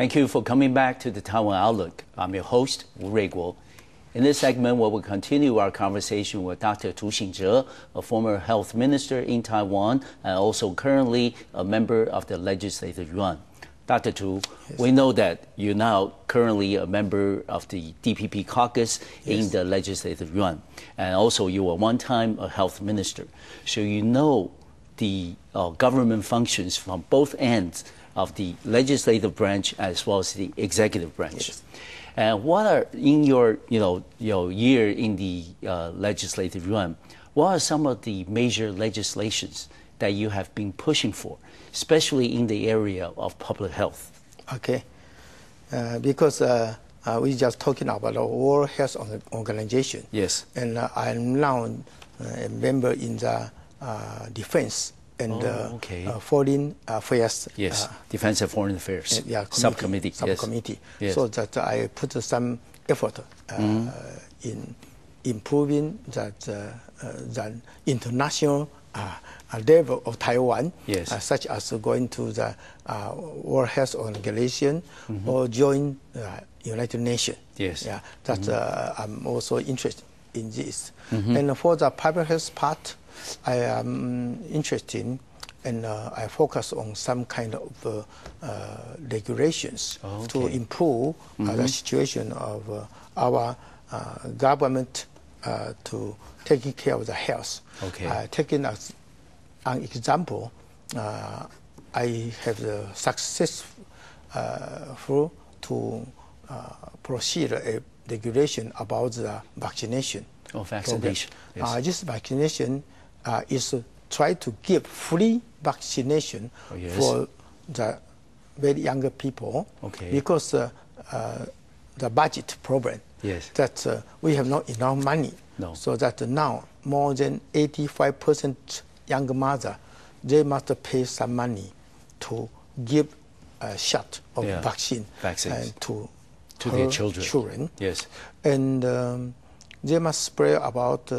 Thank you for coming back to the Taiwan Outlook. I'm your host, Wu Ruiguo. In this segment, we will continue our conversation with Dr. Chou, a former health minister in Taiwan and also currently a member of the Legislator Yuan. Dr. Chou, yes. We know that you're now currently a member of the DPP caucus in the Legislator Yuan, and also you were one time a health minister. So you know the government functions from both ends of the legislative branch as well as the executive branch. Yes. And what are, in your year in the Legislative Yuan, what are some of the major legislations that you have been pushing for, especially in the area of public health? Okay, because we just talking about the World Health Organization. Yes. And I'm now a member in the defense and foreign affairs. Yes, defense and foreign affairs. Subcommittee. Yes. So that I put some effort in improving the international level of Taiwan, such as going to the World Health Organization or join United Nations. Yes. Yeah, that I'm also interested in this. And for the public health part, I am interested and I focus on some kind of regulations to improve the situation of our government to taking care of the health. Taking as an example, I have the successful to proceed a regulation about the vaccination. Vaccination. Yes. This vaccination is try to give free vaccination for the very younger people because the budget problem that we have not enough money. So that now more than 85% young mother, they must pay some money to give a shot of vaccines to their children. Yes. And they must spray about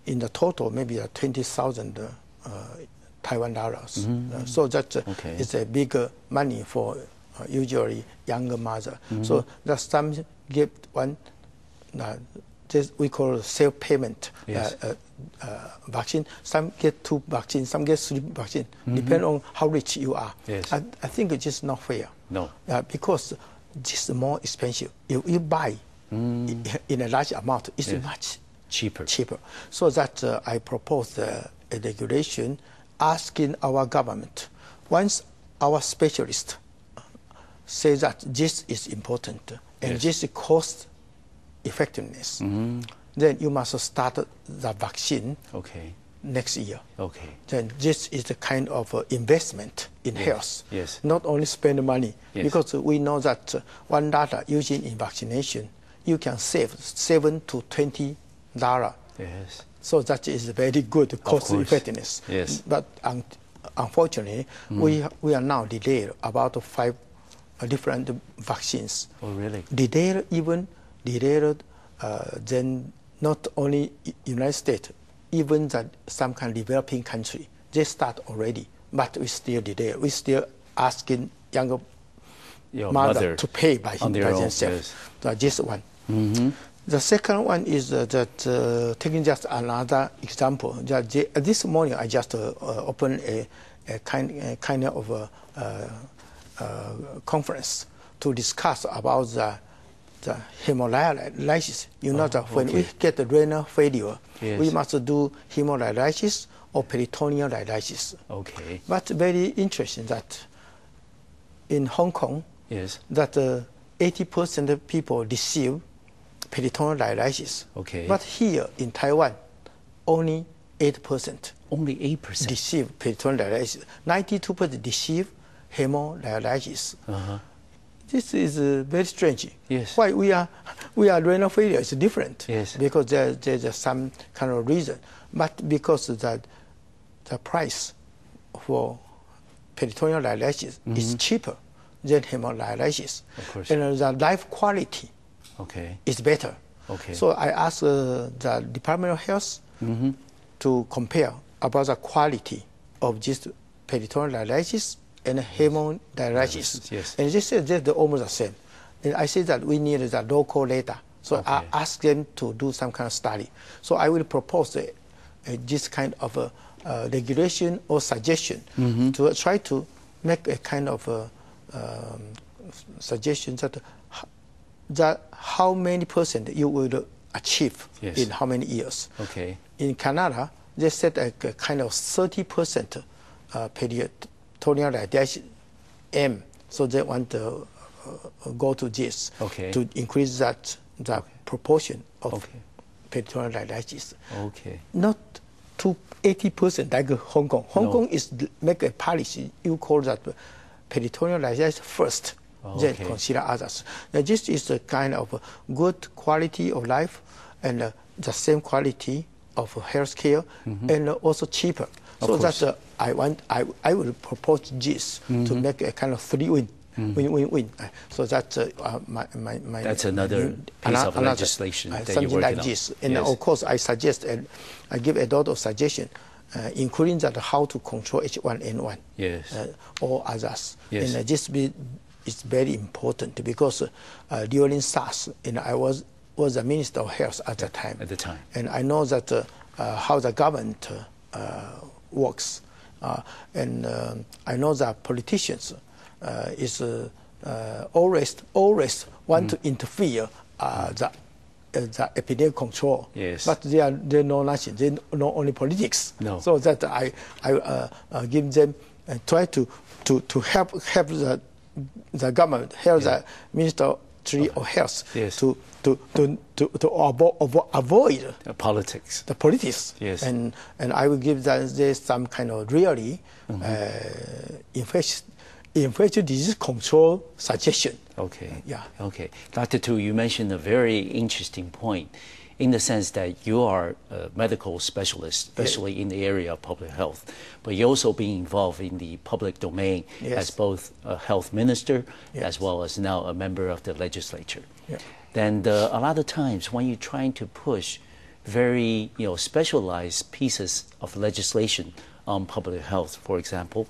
in the total maybe 20,000 Taiwan dollars. So that is a big money for usually younger mother. So that some give one, this we call self-payment vaccine. Some get 2 vaccines, some get 3 vaccines, depending on how rich you are. I think it's just not fair. Because this is more expensive. If you buy in a large amount, it's much cheaper. So that I propose a regulation asking our government, once our specialists say that this is important and this is cost effectiveness, then you must start the vaccine next year. Then this is the kind of investment in health. Not only spend money, because we know that $1 using in vaccination, you can save $7 to $20. So that is very good cost effectiveness. But unfortunately, we are now delayed about 5 different vaccines. Delayed then not only United States, even some kind of developing country, they start already, but we still delay. We still asking younger mother to pay by themselves. So this one. The second one is that taking just another example. This morning I just opened a kind of conference to discuss about the hemolysis. You know that when we get the renal failure, we must do hemolysis or peritoneal dialysis. But very interesting that in Hong Kong, that 80% of people receive peritoneal dialysis. But here in Taiwan, only 8%. Only 8% receive peritoneal dialysis. 92% receive hemodialysis. This is very strange. Why we are renal failure is different. Because there's some kind of reason. But because the price for peritoneal dialysis is cheaper than hemodialysis, and the life quality is better. So I asked the Department of Health to compare about the quality of this peritoneal dialysis and hemodialysis. Yes. And they said they're almost the same. And I said that we need the local data. So I asked them to do some kind of study. So I will propose this kind of regulation or suggestion to try to make a kind of suggestion that how many percent you will achieve in how many years. Okay. In Canada, they set a kind of 30% peritoneal dilatation aim. So they want to go to this to increase that proportion of peritoneal dilatation. Okay. Not to 80% like Hong Kong. Hong Kong is make a policy. You call that peritoneal dilatation first, then consider others. Now, this is a kind of good quality of life and the same quality of health care and also cheaper. So that's I will propose this to make a kind of three-win. Win-win-win. So that's my that's another piece of legislation that something you're working like this. on. And of course, I suggest and I give a lot of suggestion, including that how to control H1N1 or others. And this is very important because during SARS, and I was the Minister of Health at the time. And I know that how the government works, and I know that politicians is always want to interfere the epidemic control. But they know nothing. They know only politics. So that I give them try to help the government, help the Ministry of Health to avoid politics. The politics. And I will give them some kind of really infectious disease control suggestion. Dr. Tu, you mentioned a very interesting point in the sense that you are a medical specialist, especially in the area of public health, but you also being involved in the public domain as both a health minister as well as now a member of the legislature. Then a lot of times when you're trying to push very specialized pieces of legislation on public health, for example,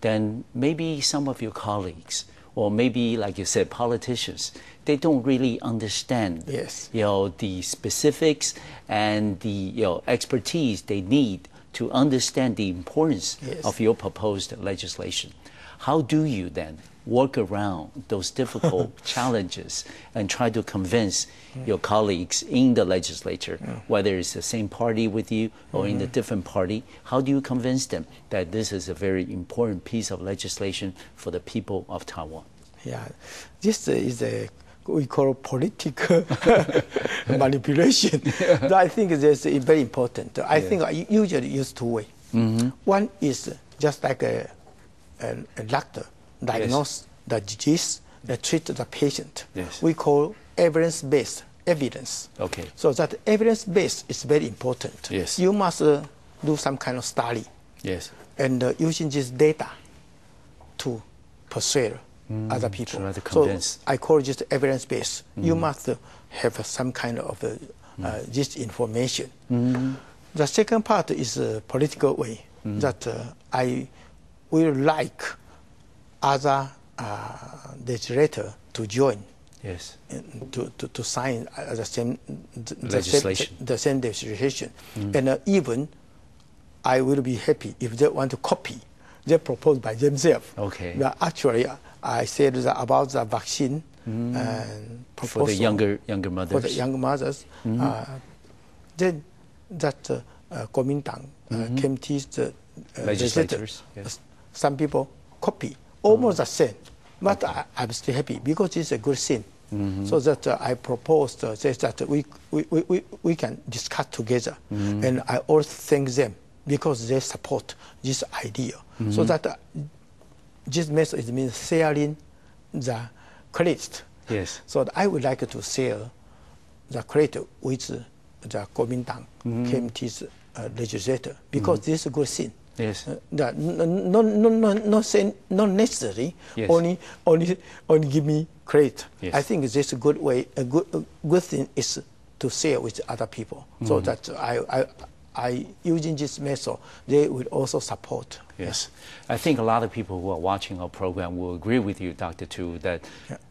then maybe some of your colleagues, or maybe, like you said, politicians, they don't really understand the specifics and the expertise they need to understand the importance of your proposed legislation. How do you then work around those difficult challenges and try to convince your colleagues in the legislature, whether it's the same party with you or in a different party? How do you convince them that this is a very important piece of legislation for the people of Taiwan? This is we call political manipulation. I think this is very important. I think I usually use two ways. One is just like a doctor diagnose the disease, treat the patient. We call evidence-based evidence. So that evidence-based is very important. You must do some kind of study. And using this data to persuade other people. So I call it evidence-based. You must have some kind of this information. The second part is a political way that I will like other legislator to join, to sign the same legislation. And even I will be happy if they want to copy they proposed by themselves. But actually, I said that about the vaccine for the younger mothers. For the young mothers, then that Kuomintang came to the legislators. Some people copy almost the same, but I'm still happy because it's a good thing. So that I proposed that we can discuss together, and I also thank them because they support this idea. So that this method means sharing the credit. So I would like to share the credit with the Kuomintang KMT's legislator because this is a good thing. Not necessary. Only give me credit. I think this is a good way. A good thing is to share with other people. So that I using this method, they will also support. Yes. I think a lot of people who are watching our program will agree with you, Dr. Chou, that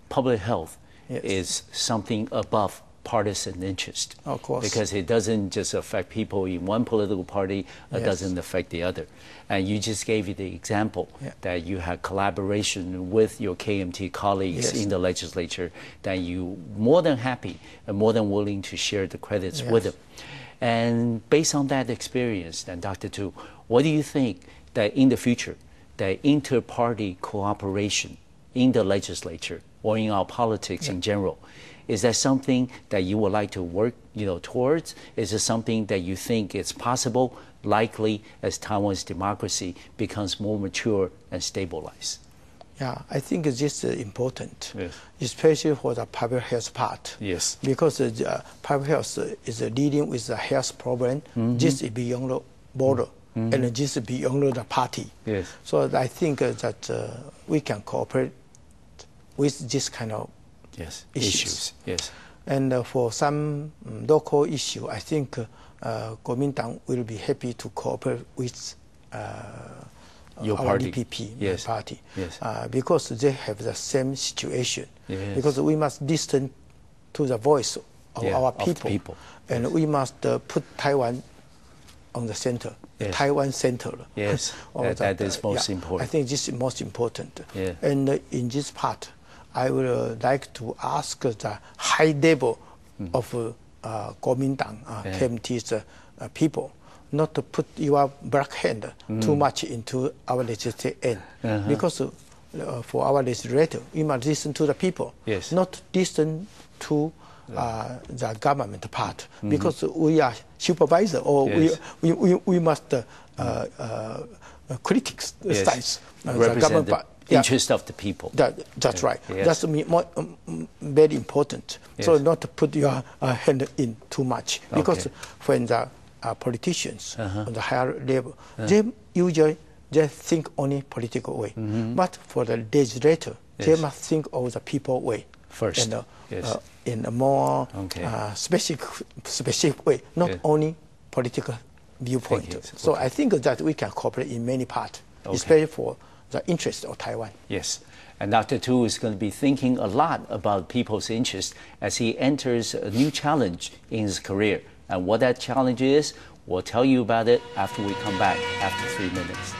public health is something above partisan interest. Of course. Because it doesn't just affect people in one political party, it doesn't affect the other. And you just gave you the example that you had collaboration with your KMT colleagues in the legislature, that you more than happy and more than willing to share the credits with them. And based on that experience, then Dr. Chou, what do you think that in the future, that inter-party cooperation in the legislature or in our politics in general, is that something that you would like to work, towards? Is it something that you think is possible, likely, as Taiwan's democracy becomes more mature and stabilized? Yeah, I think this is important, especially for the public health part. Yes. Because public health is dealing with the health problem, this is beyond the border, and this is beyond the party. Yes. So I think that we can cooperate with this kind of issues. Yes. And for some local issue, I think Kuomintang will be happy to cooperate with your our party. DPP party, Yes. because they have the same situation. Yes. Because we must listen to the voice of our people, and we must put Taiwan on the center, the Taiwan center. Yes, that is most important. I think this is most important. Yeah. And in this part, I would like to ask the high level of Kuomintang, KMT's people, not to put your black hand too much into our legislative end. Because for our legislator, we must listen to the people, not listen to the government part. Because we are supervisor, or we must critics sides the government part. Interest of the people. That's right. That's very important. So not to put your hand in too much. Because when the politicians on the higher level, they usually think only political way. But for the legislator, they must think of the people way first. And, in a more specific way, not only political viewpoint. So I think that we can cooperate in many parts, especially for the interest of Taiwan. Yes. And Dr. Chou is going to be thinking a lot about people's interest as he enters a new challenge in his career. And what that challenge is, we'll tell you about it after we come back after 3 minutes.